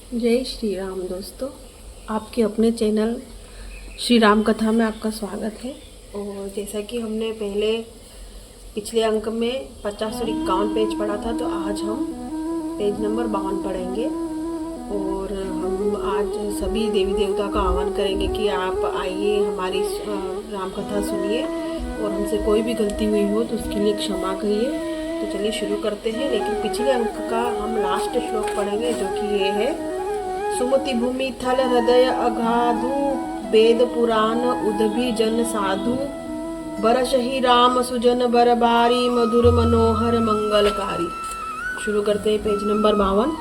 जय श्री राम दोस्तों, आपके अपने चैनल श्री राम कथा में आपका स्वागत है। और जैसा कि हमने पहले पिछले अंक में 50 और 51 पेज पढ़ा था, तो आज हम पेज नंबर 52 पढ़ेंगे। और हम आज सभी देवी देवता का आह्वान करेंगे कि आप आइए, हमारी राम कथा सुनिए और हमसे कोई भी गलती हुई हो तो उसके लिए क्षमा करिए। तो चलिए शुरू करते हैं। लेकिन पिछले अंक का हम लास्ट श्लोक पढ़ेंगे, जो कि ये है। सुमति भूमि थल हृदय अगाधु, वेद पुराण उदभी जन साधु, बरसहि राम सुजन बरबारी, मधुर मनोहर मंगलकारी। शुरू करते हैं पेज नंबर 52।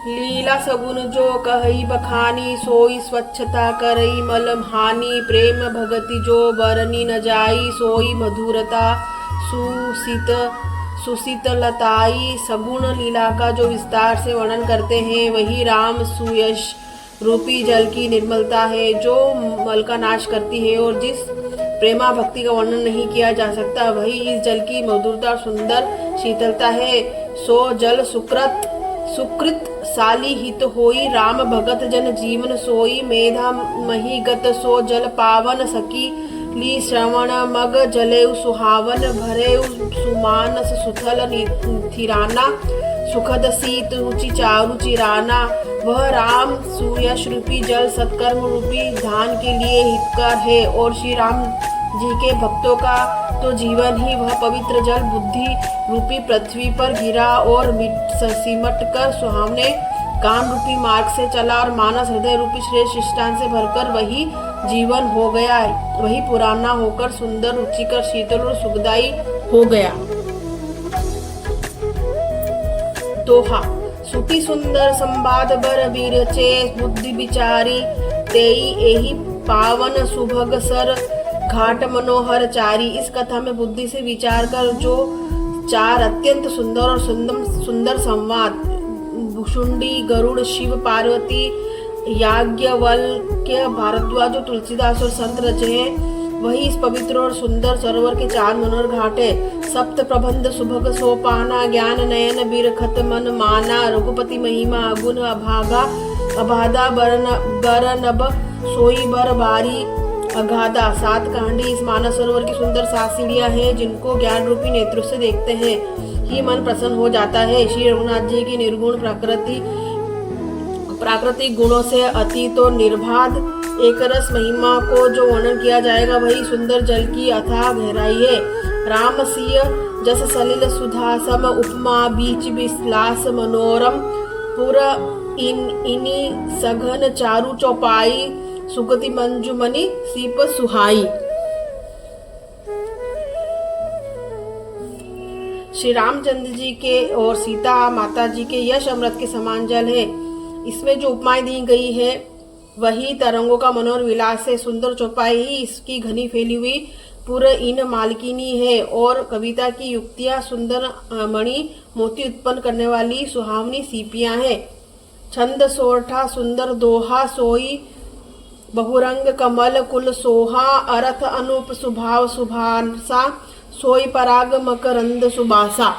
लीला सगुन जो कहई बखानी, सोई स्वच्छता करई मल हानि, प्रेम भगति जो बरनी न जाई, सोई मधुरता सुशीतलताई। सगुण लीला का जो विस्तार से वर्णन करते हैं, वही राम सुयश रूपी जल की निर्मलता है, जो मल का नाश करती है। और जिस प्रेमा भक्ति का वर्णन नहीं किया जा सकता, वही इस जल की मधुरता सुंदर शीतलता है। सो जल सुकृत साली हित होई, राम भगत जन जीवन सोई, मेधा महीगत सो जल पावन, सकी ली श्रवण मग जले सुहावन, भरे सुमानस सुथल थिराना, सुखद सीत रुचि चारु चिराना। वह राम सुयश रूपी जल सत्कर्म रूपी धान के लिए हितकर है। और श्री राम जी के भक्तों का तो जीवन ही वह पवित्र जल बुद्धि रूपी पृथ्वी पर गिरा और सिमट कर सुहावने काम रूपी मार्ग से चला, और मानस हृदय रूपी श्रेष्ठ शिष्टान से भरकर वही जीवन हो गया, वही पुराना होकर सुंदर रुचिकर शीतल और सुखदायी हो गया। दोहा। सुति सुंदर संवाद बर वीर चे, बुद्धि विचारी तेई एहि पावन सुभग सर, घाट मनोहर चारी। इस कथा में बुद्धि से विचार कर जो चार अत्यंत सुंदर और सुंदर संवाद भुषुंडी गरुड़ शिव पार्वती याज्ञवल्क्य भारद्वाज जो तुलसीदास और संत रचे हैं, वही इस पवित्र और सुंदर सरोवर के चार मनोहर घाट है। सप्त प्रबंध सुभग सोपाना, ज्ञान नयन बिरखत मन माना, रघुपति महिमा अगुण अभागा, अबाधा बरनब सोई बर बारी अगाधा। 7 कांडी इस मानस सरोवर की सुंदर 7 सीढ़ियां हैं, जिनको ज्ञान रूपी नेत्रों से देखते हैं ही मन प्रसन्न हो जाता है। श्री रघुनाथ जी की निर्गुण प्राकृतिक गुणों से अतीत और निर्बाध एक रस महिमा को जो वर्णन किया जाएगा, वही सुंदर जल की अथाह गहराई है। राम सिय जस सलिल सुधा सम, उपमा बीच विलास मनोरम, पुर इनी सघन चारु चौपाई, सुगति मंजुमणि सीप सुहाई। श्री रामचंद्र जी के और सीता माता जी के यश अमृत के समान जल है। इसमें जो उपमाएं दी गई है, वही तरंगों का मनोहर विलास है। सुंदर चौपाई ही इसकी घनी फैली हुई पूरे इन मालकिनी है। और कविता की युक्तियां सुंदर मणि मोती उत्पन्न करने वाली सुहावनी सीपियां हैं। छंद सोरठा सुंदर दोहा, सोई बहुरंग कमल कुल सोहा, अर्थ अनूप सुभाव सुभासा, सोई पराग मकरंद सुबासा।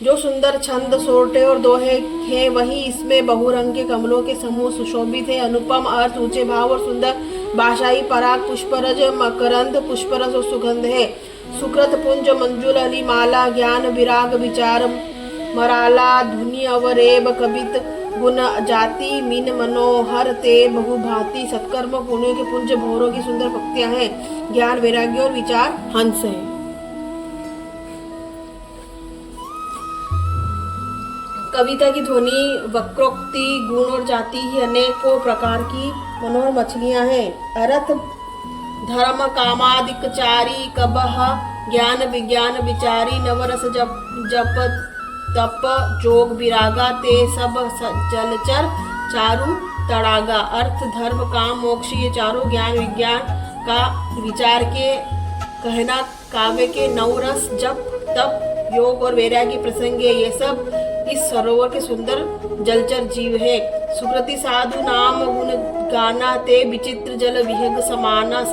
जो सुंदर छंद सोरठे और दोहे हैं, वही इसमें बहुरंग के कमलों के समूह सुशोभित है। अनुपम अर्थ, ऊंचे भाव और सुंदर भाषाई, पराग पुष्परज मकरंद पुष्परस और सुगंध है। सुकृत पुंज मंजुल अली माला, ज्ञान विराग विचार मराला, धुनि अवरेब कवित गुण जाति, मीन मनोहर ते बहुभांति। सत्कर्म पुण्यों के पुंज भोरों की सुंदर पक्तियां हैं। ज्ञान वैराग्य और विचार हंस है। कविता की ध्वनि वक्रोक्ति गुण और जाति ही अनेकों प्रकार की मनोहर मछलियां हैं। अर्थ धर्म कामादिकचारी, कबह ज्ञान विज्ञान विचारी, नवरस जप तप जोग विरागा, ते सब जलचर चारु तड़ागा। अर्थ धर्म काम मोक्ष ये चारों ज्ञान विज्ञान का विचार के कहना, काव्य के नवरस जप तप योग और वैराग्य प्रसंग, ये सब इस सरोवर के सुंदर जलचर जीव है। सुकृति साधु नाम गुण गाना, ते विचित्र जल विहग समाना,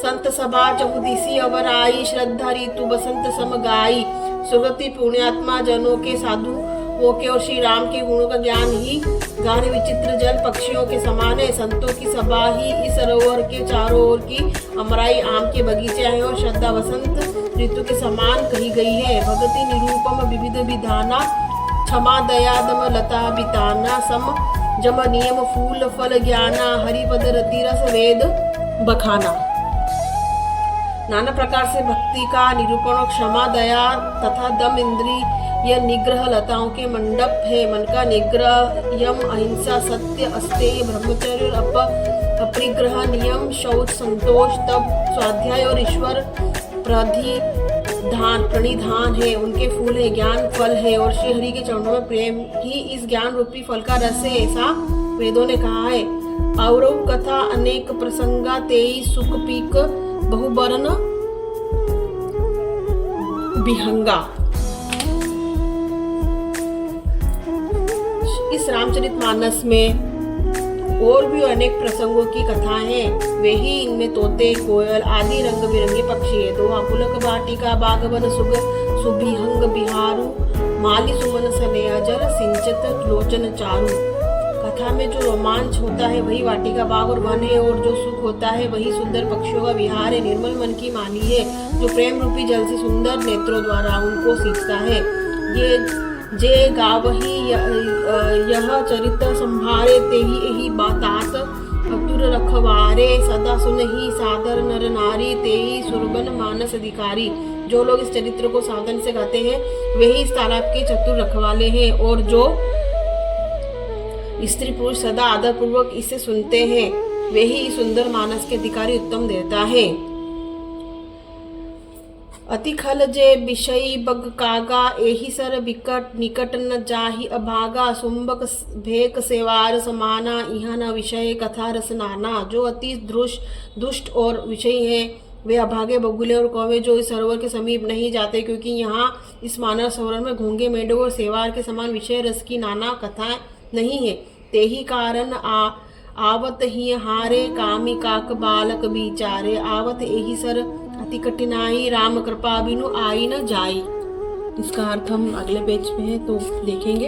संत सभा चहुदिसी अवर आई, श्रद्धा ऋतु बसंत सम गाई। सुगति पुण्यात्मा जनों के साधु के और श्री राम के गुणों का ज्ञान ही गान विचित्र जल पक्षियों के समान है। संतों की सभा ही इस सरोवर के चारों ओर की अमराई आम के बगीचे हैं और श्रद्धा वसंत ऋतु के समान कही गई है। भगति निरूपम विविध विधाना, क्षमा दया दम लता बिताना, सम जम नियम फूल फल ज्ञाना, हरिपद रति रस वेद बखाना। नाना प्रकार से भक्ति का निरूपण और क्षमा दया तथा दम इंद्रिय यह निग्रह लताओं के मंडप है। मन का निग्रह, यम अहिंसा, सत्य, अस्तेय, ब्रह्मचर्य और अपरिग्रह, नियम, शौच, संतोष, तप, स्वाध्याय और ईश्वर प्रणिधान है। उनके फूल है, ज्ञान फल है और श्री हरि के चरणों में प्रेम ही इस ज्ञान रूपी फल का रस है, ऐसा वेदों ने कहा है। औरव कथा अनेक प्रसंगा, तेई सुख पीक बहुबरन बिहंगा। इस रामचरितमानस में और भी अनेक प्रसंगों की कथाएं हैं। वे ही इनमें तोते, कोयल आदि रंग बिरंगे पक्षी है। दोहा पुलक वाटिका बागवन सुग सुबिहंग बिहारू, माली सुमन सनेह जल सिंचत लोचन चारू। कथा में जो रोमांच होता है वही वाटिका बाग और वन है, और जो सुख होता है वही सुंदर पक्षियों का विहार है। निर्मल मन की माली है जो प्रेम रूपी जल से सुंदर नेत्रों द्वारा उनको सींचता है। ये जे गावही यह चरित संभारे, तेही यही बातात अतुर रखवारे, सदा सुनहि सादर नर नारी, तेही सुरबन मानस अधिकारी। जो लोग इस चरित्र को सावधानी से गाते हैं वे ही इस तालाब के चतुर रखवाले हैं, और जो स्त्री पुरुष सदा आदर पूर्वक इसे सुनते हैं वे ही सुंदर मानस के अधिकारी उत्तम देवता है। अति खल जे विषयी बग कागा, एहि सर विकट निकट न जाहि अभागा, सुंबक भेक सेवार समाना, इह न विषय कथा रस नाना। जो अति दुष्ट और विषयी है वे अभागे बगुले और कौवे जो इस सरोवर के समीप नहीं जाते, क्योंकि यहाँ इस मानव सरोवर में घोंगे मेढक और सेवार के समान विषय रस की नाना कथाएं नहीं है। तेही कारण आवत ही हारे, कामी काक बालक बिचारे, आवत एही सर अति कठिनाई, राम कृपा बिनु आई न जाई। इसका अर्थ हम अगले पेज में है तो देखेंगे।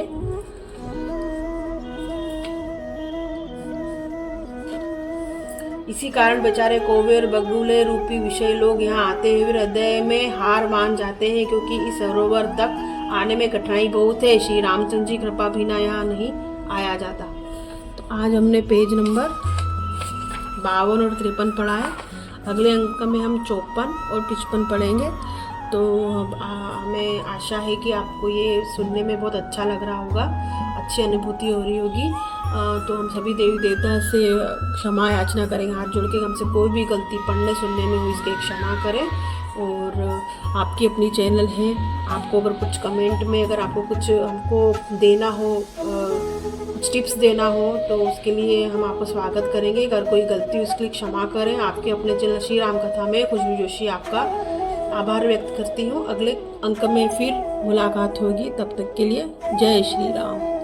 इसी कारण बेचारे कौवे और बगुले रूपी विषय लोग यहाँ आते हुए हृदय में हार मान जाते हैं, क्योंकि इस सरोवर तक आने में कठिनाई बहुत है। श्री रामचंद्र जी कृपा बिना यहाँ नहीं आया जाता। तो आज हमने पेज नंबर 52 और 53 पढ़ा है। अगले अंक में हम 54 और 55 पढ़ेंगे। तो हमें आशा है कि आपको ये सुनने में बहुत अच्छा लग रहा होगा, अच्छी अनुभूति हो रही होगी। तो हम सभी देवी देवता से क्षमा याचना करेंगे, हाथ जोड़ के हमसे कोई भी गलती पढ़ने सुनने में हुई इसके क्षमा करें। और आपकी अपनी चैनल है, आपको अगर कुछ कमेंट में अगर आपको कुछ हमको देना हो, कुछ टिप्स देना हो तो उसके लिए हम आपको स्वागत करेंगे। अगर कोई गलती उसके लिए क्षमा करें। आपके अपने चैनल श्री राम कथा में खुशबू जोशी आपका आभार व्यक्त करती हूँ। अगले अंक में फिर मुलाकात होगी, तब तक के लिए जय श्री राम।